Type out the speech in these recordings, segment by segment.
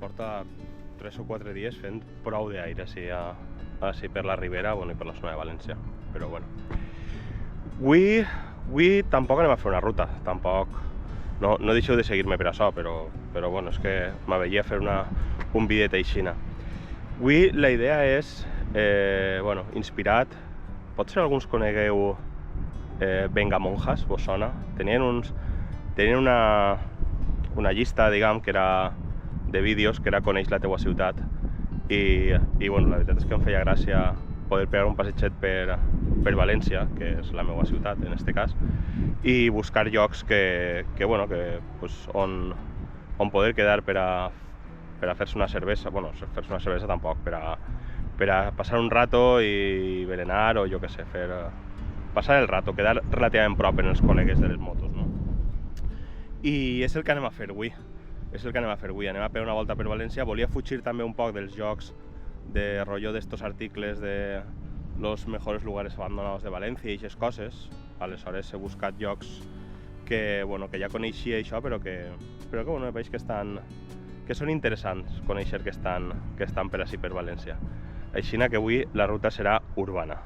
porta 3 o 4 dies fent prou d'aire així per la Ribera, bueno, i per la zona de València, però bueno. Avui tampoc anem a fer una ruta, tampoc, no deixeu de seguir-me per això, però bueno, és que m'aveia fer un vídeo aixina. Avui la idea és, bueno, inspirat, potser alguns conegueu Vengamonjas, vos sona? Tenien una llista, diguem, que era de vídeos, que era Coneix la teua ciutat, i bueno, la veritat és que em feia gràcia poder pegar un passeig per València, que és la meva ciutat en este cas, i buscar llocs on poder quedar per a fer-se una cervesa, bueno, fer-se una cervesa tampoc, per a passar un rato i berenar o jo què sé, passar el rato, quedar relativament prop en els col·legues de les motos, no? I és el que anem a fer avui. Anem a pegar una volta per València. Volia fugir també un poc dels jocs de rotllo d'estos articles de los mejores lugares abandonados de València i aquestes coses. Aleshores he buscat llocs que ja coneixia això, però que veig que són interessants conèixer que estan per així per València. Així que avui la ruta serà urbana.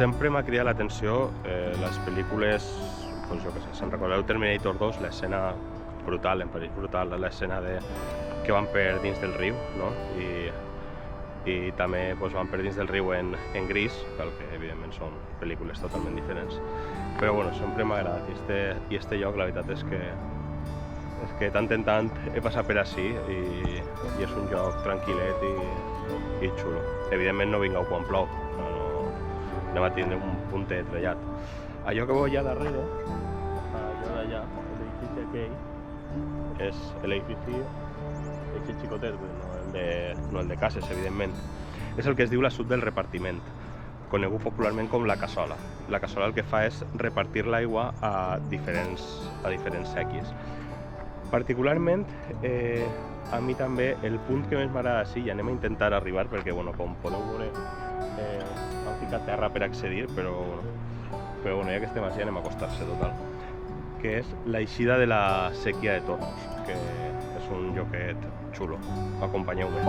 Sempre m'ha cridat l'atenció les pel·lícules, doncs jo què sé, se'n recordeu Terminator 2, l'escena brutal, en perill brutal, l'escena que van per dins del riu, no? I també van per dins del riu en Gris, que evidentment són pel·lícules totalment diferents. Però bueno, sempre m'ha agradat i este lloc la veritat és que tant en tant he passat per ací i és un lloc tranquil·let i xulo. Evidentment no vingueu quan plou, anem a tindre un puntet trellat. Allò que veu allà darrere, allò d'allà, l'edifici aquell, és l'edifici xicotet, no el de cases, evidentment. És el que es diu l'assut del repartiment, conegut popularment com la cassola. La cassola el que fa és repartir l'aigua a diferents sèquies. Particularment, a mi també, el punt que més m'agrada així, i anem a intentar arribar, perquè, com podeu veure, han ficat terra per accedir, però ja que estem així anem a acostar-se total, que és l'eixida de la Sèquia de Tormos, que és un lloquet xulo. Acompanyeu-me.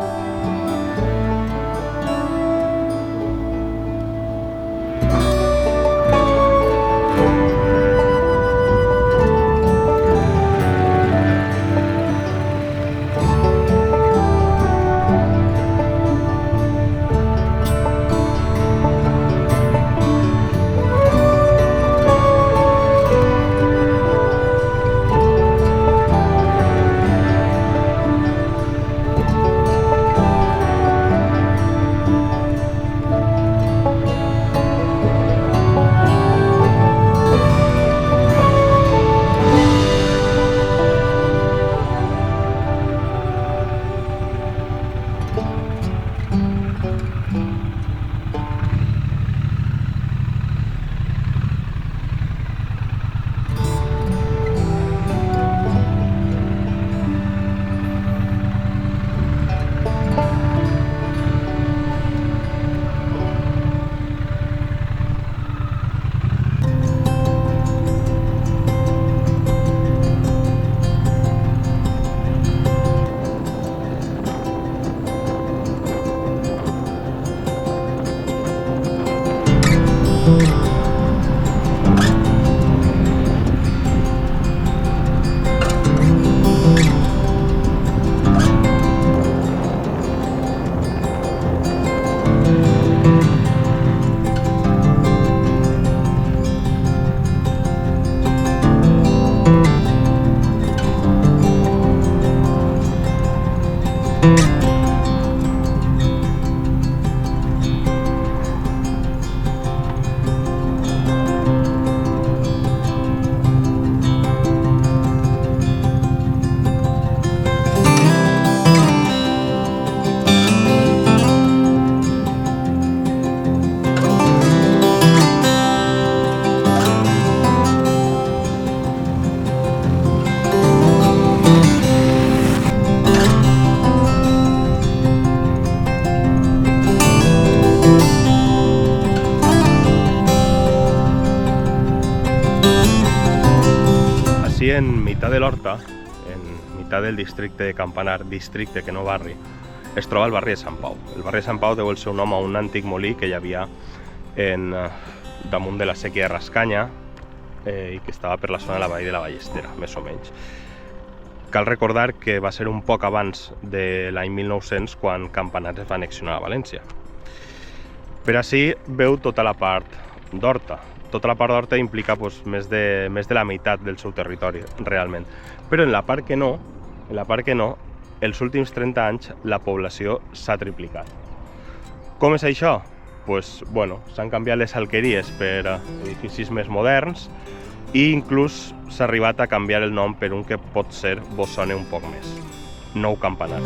Així, en mitad de l'Horta, en mitad del districte de Campanar, districte que no barri, es troba el barri de Sant Pau. El barri de Sant Pau deu el seu nom a un antic molí que hi havia damunt de la sèquia de Rascanya i que estava per la zona de la vall de la Ballestera, més o menys. Cal recordar que va ser un poc abans de l'any 1900 quan Campanar es va annexionar a València. Per així veu tota la part d'Horta. Tota la part d'Horta implica més de la meitat del seu territori, realment. Però en la part que no, els últims 30 anys la població s'ha triplicat. Com és això? S'han canviat les alqueries per edificis més moderns i inclús s'ha arribat a canviar el nom per un que pot ser vos sona un poc més. Nou Campanar.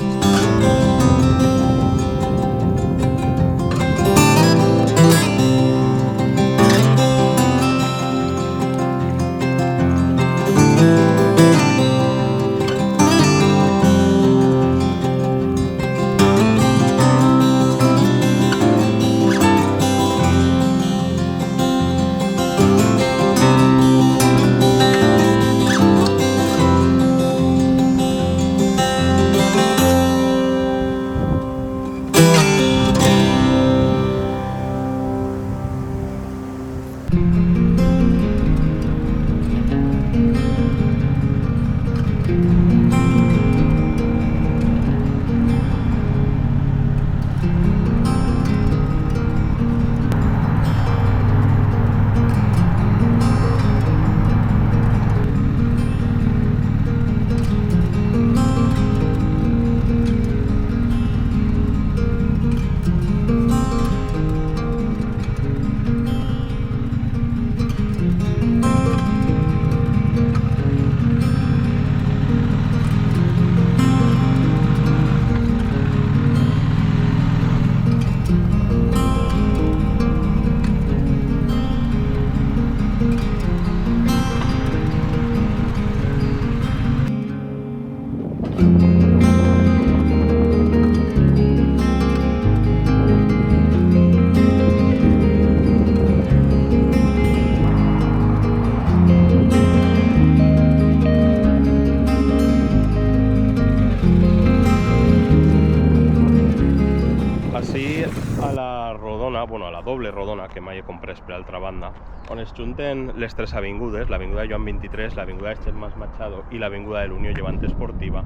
A la doble rodona, que mai he comprès per altra banda, on es junten les tres avingudes, l'avinguda Joan 23, l'avinguda Ester Mas Machado i l'avinguda de l'Unió Llevant Esportiva,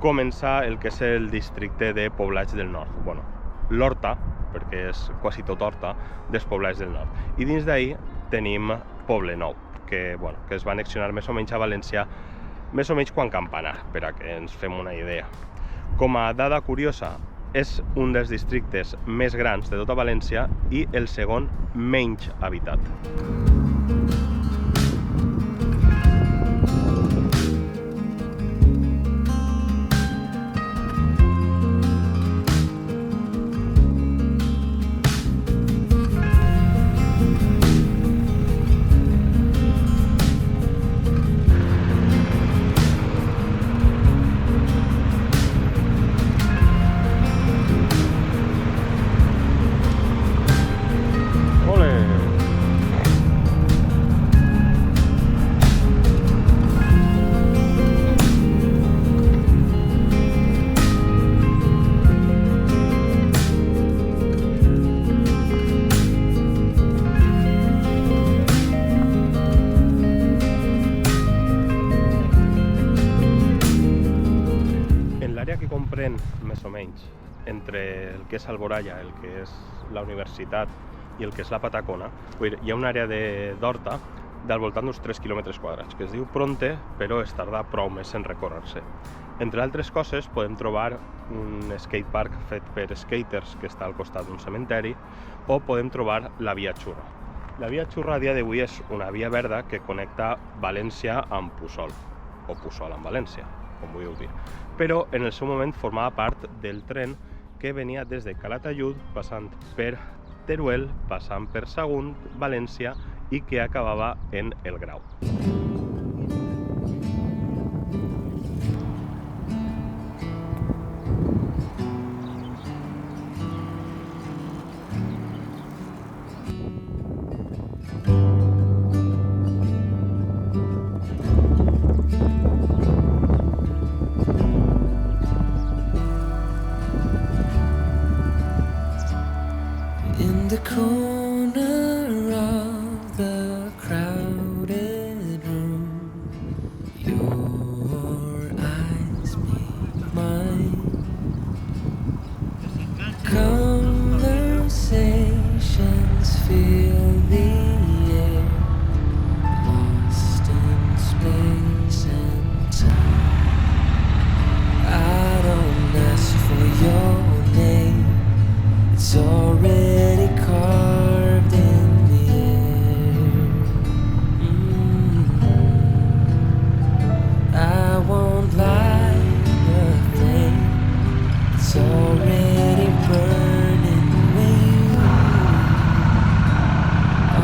comença el que és el districte de Poblats del Nord. L'Horta, perquè és quasi tot Horta, dels Poblats del Nord. I dins d'ahir tenim Poblenou, que es va annexionar més o menys a València, més o menys quan Campanar, per a que ens fem una idea. Com a dada curiosa, és un dels districtes més grans de tota València i el segon menys habitat. Més o menys entre el que és Alboraya, el que és la universitat i el que és la Patacona, hi ha una àrea d'Horta del voltant d'uns 3 quilòmetres quadrats, que es diu Pronte, però es tarda prou més en recórrer-se. Entre altres coses, podem trobar un skatepark fet per skaters que està al costat d'un cementeri, o podem trobar la Via Xurra. La Via Xurra a dia d'avui és una via verda que connecta València amb Puçol, o Puçol amb València, com vulgueu dir. Però en el seu moment formava part del tren que venia des de Calatayud, passant per Teruel, passant per Sagunt, València i que acabava en El Grau. the corner of the crowded room, your eyes meet mine. Conversations fill the air, lost in space and time. I don't ask for your name, it's already carved in the air. I won't light a flame, it's already burning when you are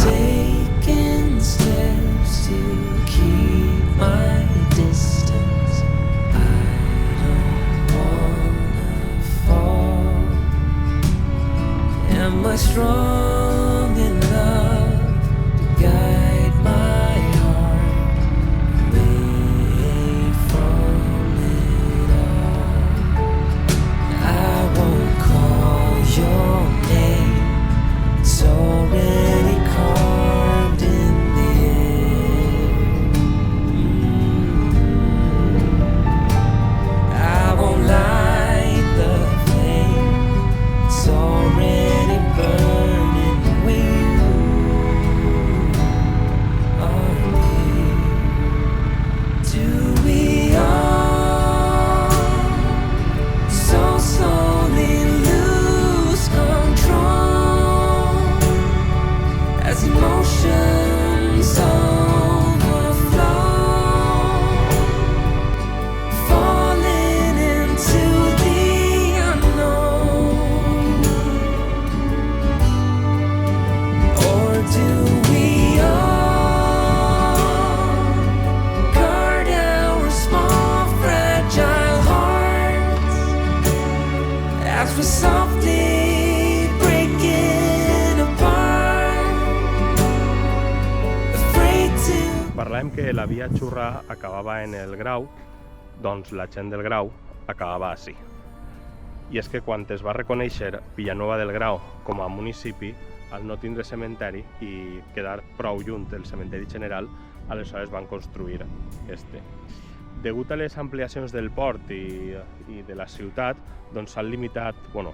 taking steps to keep my distance. I don't wanna fall. Am I strong enough to guide my heart away from it all? I won't call your name, it's already carved in the air. I won't light the flame, it's already burning when you are near. Do we all so slowly lose control as emotions overflow, falling into the unknown? Or do we all guard our small fragile hearts as we're softly breaking apart, afraid to. Parlàvem que la via xurra acabava en el Grau, doncs la gent del Grau acabava així. I és que quan es va reconèixer Villanueva del Grau com a municipi, al no tindre cementeri i quedar prou lluny del cementeri general, aleshores van construir este. Degut a les ampliacions del port i de la ciutat, doncs s'han limitat, no,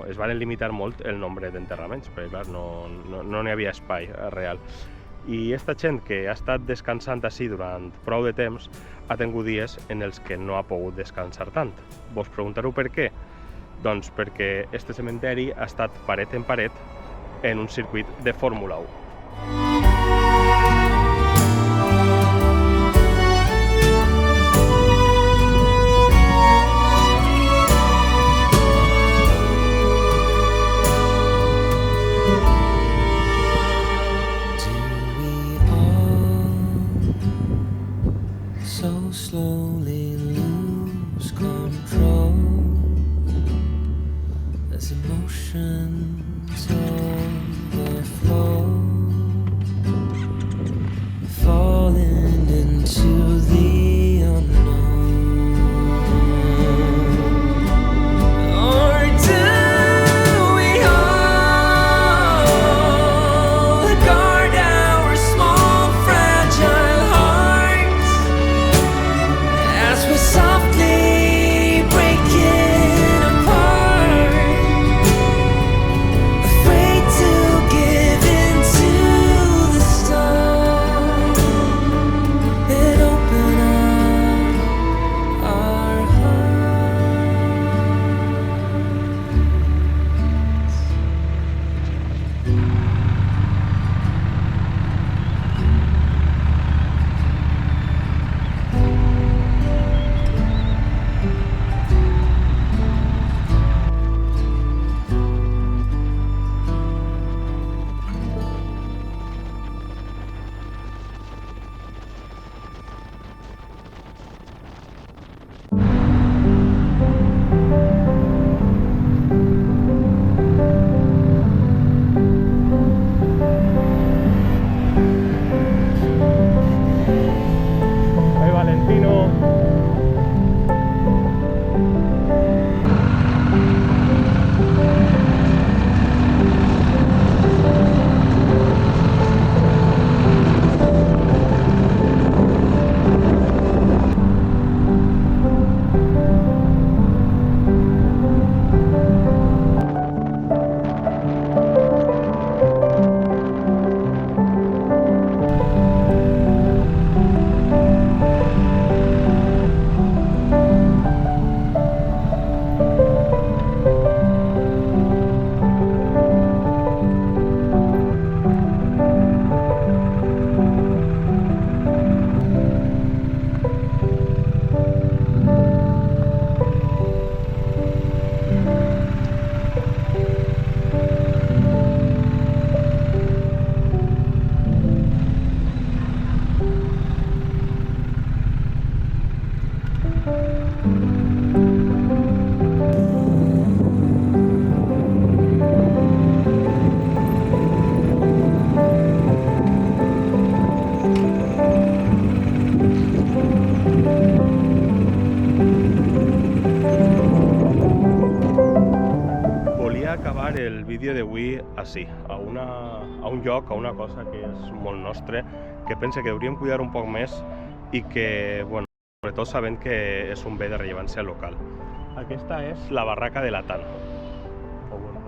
es van limitar molt el nombre d'enterraments, perquè clar, no n'hi havia espai real. I aquesta gent que ha estat descansant així durant prou de temps ha tingut dies en els que no ha pogut descansar tant. Vos preguntareu per què? Doncs perquè este cementeri ha estat paret en paret en un circuit de Fórmula 1. Do we all so slowly lose control as emotions overflow, falling into the unknown? Or do we all guard our small fragile hearts as we softly breaking apart, afraid to give in Acabar el vídeo d'avui així, a un lloc, a una cosa que és molt nostre, que pense que hauríem cuidar un poc més i que, bueno, sobretot sabent que és un bé de rellevància local. Aquesta és la barraca de la Tan, o bueno,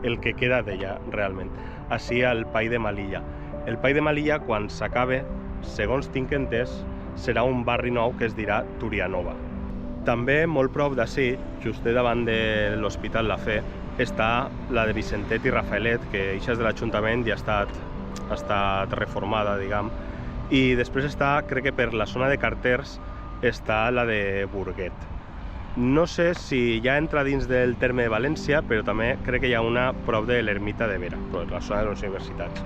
el que queda d'ella realment, així al Pai de Malilla. El Pai de Malilla, quan s'acabe, segons tinc entès, serà un barri nou que es dirà Turianova. També molt prop d'ací, just davant de l'Hospital La Fe, està la de Vicentet i Rafaelet, que això és de l'Ajuntament i ha estat reformada, diguem. I després està, crec que per la zona de Carters, està la de Burguet. No sé si ja entra dins del terme de València, però també crec que hi ha una prop de l'Ermita de Vera, la zona de les universitats.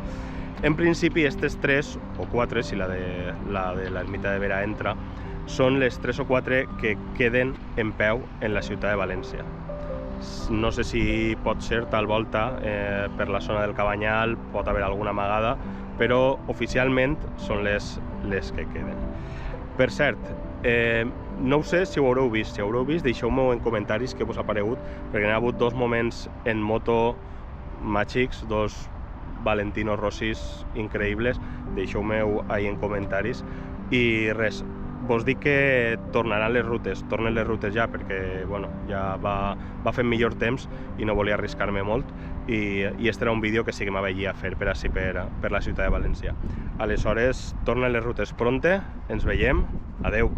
En principi, aquestes 3 o 4, si la de l'Ermita de Vera entra, són les 3 o 4 que queden en peu en la ciutat de València. No sé si pot ser tal volta per la zona del Cabanyal, pot haver alguna amagada, però oficialment són les que queden. Per cert, no ho sé si ho haureu vist. Si ho haureu vist, deixeu-m'ho en comentaris què us ha paregut, perquè n'hi ha hagut 2 moments en moto màgics, 2 Valentino Rossis increïbles. Deixeu-m'ho ahí en comentaris. I res, vos dic que tornen les rutes ja, perquè bueno, ja va fent millor temps i no volia arriscar-me molt, i este era un vídeo que sí que m'aveia a fer per així per la ciutat de València. Aleshores, tornen les rutes pronte, ens veiem, adeu!